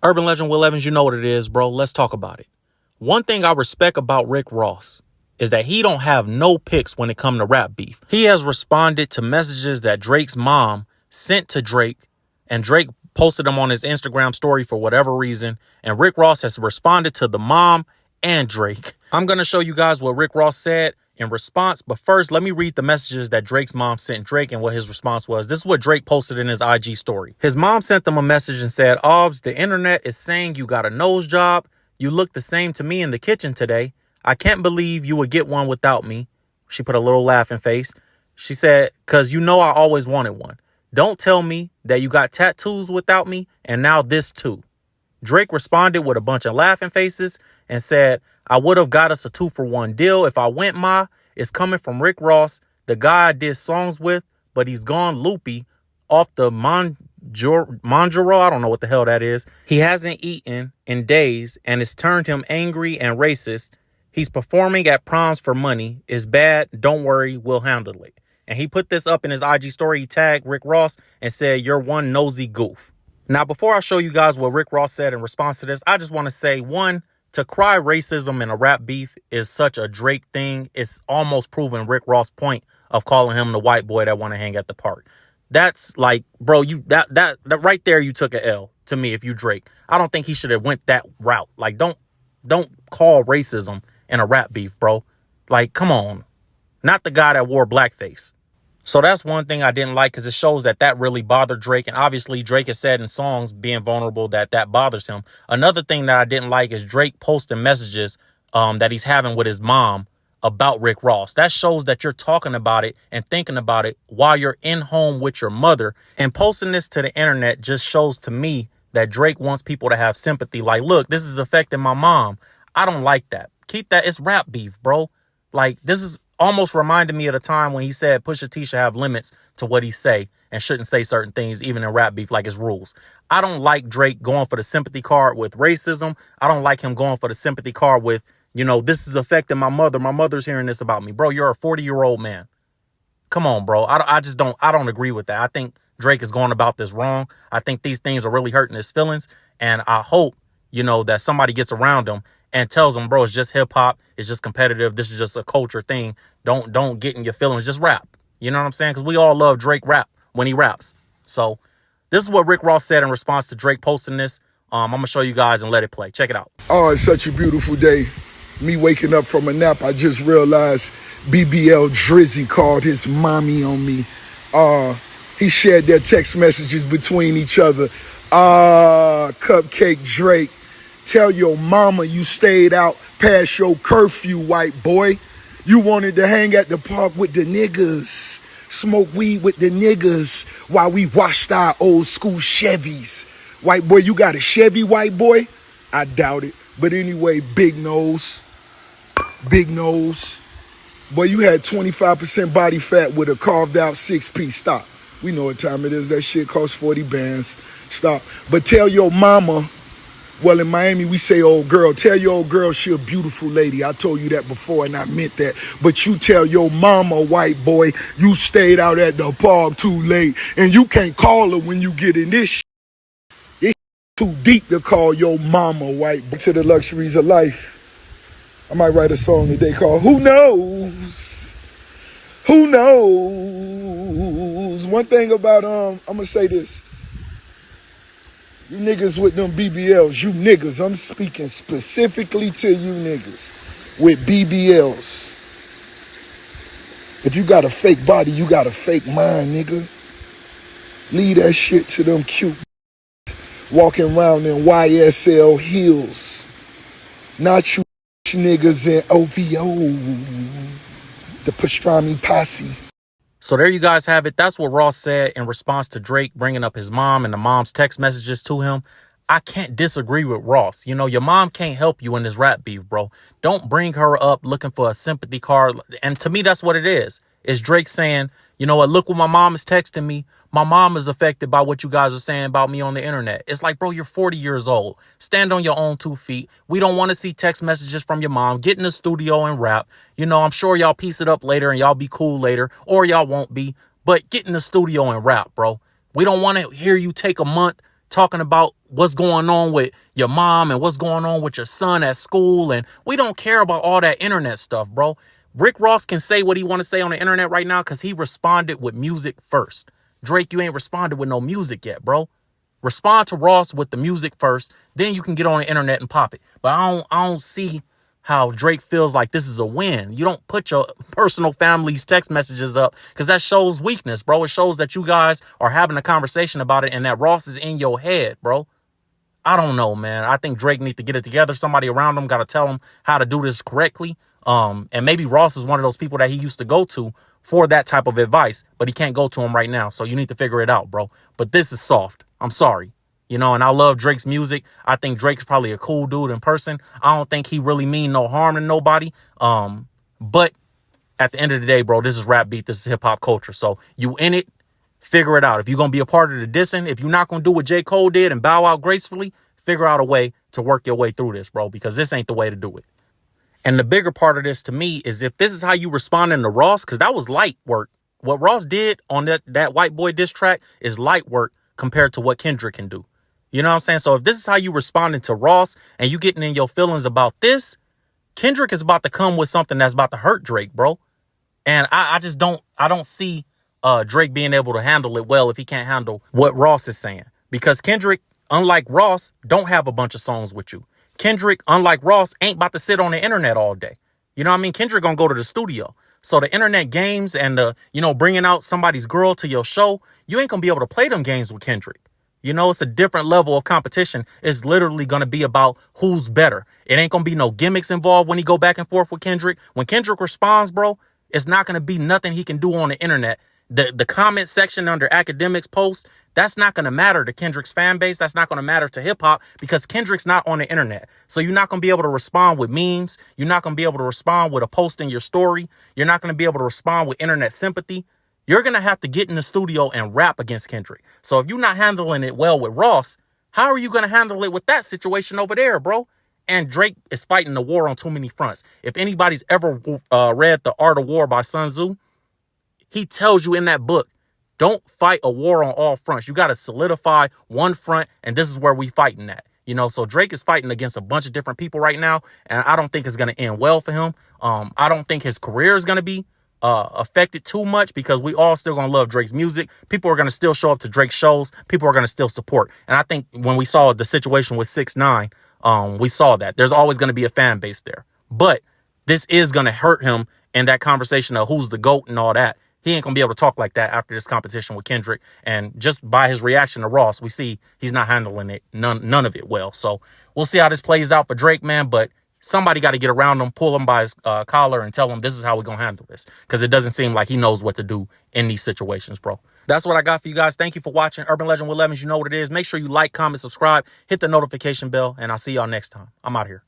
Urban Legend Will Evans, you know what it is, bro. Let's talk about it. One thing I respect about Rick Ross is that he don't have no picks when it comes to rap beef. He has responded to messages that Drake's mom sent to Drake, and Drake posted them on his Instagram story for whatever reason, and Rick Ross has responded to the mom and Drake. I'm going to show you guys what Rick Ross said in response, but first, let me read the messages that Drake's mom sent Drake and what his response was. This is what Drake posted in his IG story. His mom sent them a message and said, "Obs, the internet is saying you got a nose job. You look the same to me in the kitchen today. I can't believe you would get one without me." She put a little laughing face. She said, "'Cause you know I always wanted one. Don't tell me that you got tattoos without me, and now this too." Drake responded with a bunch of laughing faces and said, "I would have got us a 2-for-1 deal if I went, ma. It's coming from Rick Ross, the guy I did songs with, but he's gone loopy off the Monjaro. I don't know what the hell that is. He hasn't eaten in days, and it's turned him angry and racist. He's performing at proms for money. It's bad. Don't worry, we'll handle it." And he put this up in his IG story. He tagged Rick Ross and said, "You're one nosy goof." Now, before I show you guys what Rick Ross said in response to this, I just want to say, one, to cry racism in a rap beef is such a Drake thing. It's almost proven Rick Ross' point of calling him the white boy that want to hang at the park. That's like, bro, you that right there, you took a L to me if you Drake. I don't think he should have went that route. Like, don't call racism in a rap beef, bro. Like, come on. Not the guy that wore blackface. So that's one thing I didn't like, because it shows that really bothered Drake. And obviously Drake has said in songs, being vulnerable, that bothers him. Another thing that I didn't like is Drake posting messages that he's having with his mom about Rick Ross. That shows that you're talking about it and thinking about it while you're in home with your mother. And posting this to the internet just shows to me that Drake wants people to have sympathy. Like, look, this is affecting my mom. I don't like that. Keep that. It's rap beef, bro. Like, this is almost reminded me of the time when he said Pusha T should have limits to what he say and shouldn't say certain things, even in rap beef, like his rules. I don't like Drake going for the sympathy card with racism. I don't like him going for the sympathy card with, this is affecting my mother. My mother's hearing this about me. Bro, you're a 40-year-old man. Come on, bro. I don't agree with that. I think Drake is going about this wrong. I think these things are really hurting his feelings. And I hope, that somebody gets around him and tells him, bro, it's just hip hop. It's just competitive. This is just a culture thing. Don't get in your feelings. Just rap. You know what I'm saying? Because we all love Drake rap when he raps. So this is what Rick Ross said in response to Drake posting this. I'm going to show you guys and let it play. Check it out. Oh, it's such a beautiful day. Me waking up from a nap, I just realized BBL Drizzy called his mommy on me. He shared their text messages between each other. Cupcake Drake, tell your mama you stayed out past your curfew, white boy. You wanted to hang at the park with the niggas, smoke weed with the niggas while we washed our old school Chevys. White boy, you got a Chevy, white boy? I doubt it. But anyway, big nose. Boy, you had 25% body fat with a carved out 6-piece. Stop. We know what time it is. That shit costs 40 bands. Stop. But tell your mama, well, in Miami, we say old girl. Tell your old girl she a beautiful lady. I told you that before, and I meant that. But you tell your mama, white boy, you stayed out at the park too late, and you can't call her when you get in this shit. It's too deep to call your mama, white boy. To the luxuries of life. I might write a song today called Who Knows? Who knows? One thing about, I'm going to say this. You niggas with them BBLs, you niggas, I'm speaking specifically to you niggas with BBLs. If you got a fake body, you got a fake mind, nigga. Leave that shit to them cute walking around in YSL heels. Not you niggas in OVO, the pastrami posse. So there you guys have it. That's what Ross said in response to Drake bringing up his mom and the mom's text messages to him. I can't disagree with Ross. Your mom can't help you in this rap beef, bro. Don't bring her up looking for a sympathy card. And to me, that's what it is. It's Drake saying, you know what, look what my mom is texting me. My mom is affected by what you guys are saying about me on the internet. It's like, bro, you're 40 years old. Stand on your own 2 feet. We don't want to see text messages from your mom. Get in the studio and rap. I'm sure y'all piece it up later and y'all be cool later, or y'all won't be. But get in the studio and rap, bro. We don't want to hear you take a month talking about what's going on with your mom and what's going on with your son at school. And we don't care about all that internet stuff, bro. Rick Ross can say what he want to say on the internet right now because he responded with music first. Drake, you ain't responded with no music yet, bro. Respond to Ross with the music first, then you can get on the internet and pop it. But I don't see how Drake feels like this is a win. You don't put your personal family's text messages up because that shows weakness, bro. It shows that you guys are having a conversation about it and that Ross is in your head, bro. I don't know, man. I think Drake need to get it together. Somebody around him got to tell him how to do this correctly. And maybe Ross is one of those people that he used to go to for that type of advice, but he can't go to him right now. So you need to figure it out, bro. But this is soft. I'm sorry. And I love Drake's music. I think Drake's probably a cool dude in person. I don't think he really mean no harm to nobody. But at the end of the day, bro, this is rap beat. This is hip hop culture. So you in it, figure it out. If you're going to be a part of the dissing, if you're not going to do what J. Cole did and bow out gracefully, figure out a way to work your way through this, bro, because this ain't the way to do it. And the bigger part of this to me is if this is how you responding to Ross, because that was light work. What Ross did on that White Boy diss track is light work compared to what Kendrick can do. You know what I'm saying? So if this is how you responding to Ross and you getting in your feelings about this, Kendrick is about to come with something that's about to hurt Drake, bro. And I just don't see Drake being able to handle it well if he can't handle what Ross is saying. Because Kendrick, unlike Ross, don't have a bunch of songs with you. Kendrick, unlike Ross, ain't about to sit on the internet all day. You know what I mean? Kendrick gonna go to the studio. So the internet games and bringing out somebody's girl to your show, you ain't gonna be able to play them games with Kendrick. It's a different level of competition. It's literally going to be about who's better. It ain't going to be no gimmicks involved when he go back and forth with Kendrick. When Kendrick responds, bro, it's not going to be nothing he can do on the internet. The comment section under academics post, that's not going to matter to Kendrick's fan base. That's not going to matter to hip hop because Kendrick's not on the internet. So you're not going to be able to respond with memes. You're not going to be able to respond with a post in your story. You're not going to be able to respond with internet sympathy. You're going to have to get in the studio and rap against Kendrick. So if you're not handling it well with Ross, how are you going to handle it with that situation over there, bro? And Drake is fighting the war on too many fronts. If anybody's ever read The Art of War by Sun Tzu, he tells you in that book, don't fight a war on all fronts. You got to solidify one front, and this is where we fighting at. So Drake is fighting against a bunch of different people right now, and I don't think it's going to end well for him. I don't think his career is going to be affected too much because we all still gonna love Drake's music. People are gonna still show up to Drake's shows. People are gonna still support. And I think when we saw the situation with 6ix9ine, we saw that there's always gonna be a fan base there. But this is gonna hurt him in that conversation of who's the GOAT and all that. He ain't gonna be able to talk like that after this competition with Kendrick. And just by his reaction to Ross, we see he's not handling it, none of it well. So we'll see how this plays out for Drake, man. But somebody got to get around him, pull him by his collar and tell him this is how we're going to handle this. Because it doesn't seem like he knows what to do in these situations, bro. That's what I got for you guys. Thank you for watching Urban Legend with Lemons. You know what it is. Make sure you like, comment, subscribe, hit the notification bell, and I'll see y'all next time. I'm out here.